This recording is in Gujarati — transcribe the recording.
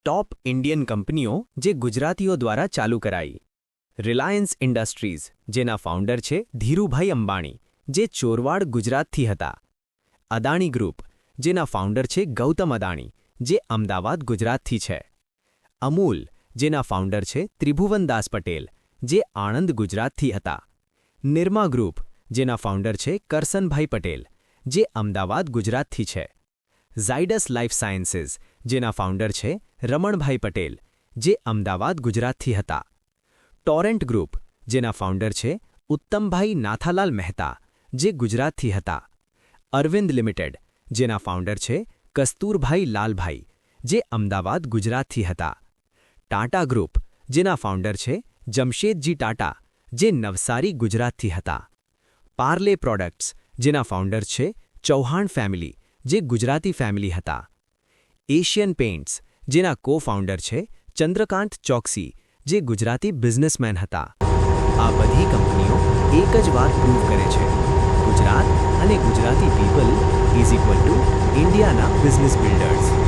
ટોપ ઇન્ડિયન કંપનીઓ જે ગુજરાતીઓ દ્વારા ચાલુ કરાઈ. રિલાયન્સ ઇન્ડસ્ટ્રીઝ, જેના ફાઉન્ડર છે ધીરુભાઈ અંબાણી, જે ચોરવાડ ગુજરાતથી હતા. અદાણી ગ્રુપ, જેના ફાઉન્ડર છે ગૌતમ અદાણી, જે અમદાવાદ ગુજરાતથી છે. અમૂલ, જેના ફાઉન્ડર છે ત્રિભુવનદાસ પટેલ, જે આણંદ ગુજરાતથી હતા. નિરમા ગ્રુપ, જેના ફાઉન્ડર છે કરસનભાઈ પટેલ, જે અમદાવાદ ગુજરાતથી છે. ઝાયડસ લાઇફ સાયન્સીસ, જેના ફાઉન્ડર છે રમણભાઈ પટેલ, જે અમદાવાદ ગુજરાતથી હતા. ટોરેન્ટ ગ્રુપ, જેના ફાઉન્ડર છે ઉત્તમભાઈ નાથાલાલ મહેતા, જે ગુજરાતથી હતા. અરવિંદ લિમિટેડ, જેના ફાઉન્ડર છે કસ્તુરભાઈ લાલભાઈ, જે અમદાવાદ ગુજરાતથી હતા. ટાટા ગ્રુપ, જેના ફાઉન્ડર છે જમશેદજી ટાટા, જે નવસારી ગુજરાતથી હતા. પાર્લે પ્રોડક્ટ્સ, જેના ફાઉન્ડર છે ચૌહાણ ફેમિલી, જે ગુજરાતી ફેમિલી હતા. એશિયન પેઇન્ટ્સ, જેના કો-ફાઉન્ડર છે ચંદ્રકાંત ચોકસી, જે ગુજરાતી બિઝનેસમેન હતા. આ બધી કંપનીઓ એક જ વાત પ્રૂવ કરે છે: ગુજરાત અને Gujarati people is equal to ઇન્ડિયાના બિઝનેસ બિલ્ડર્સ.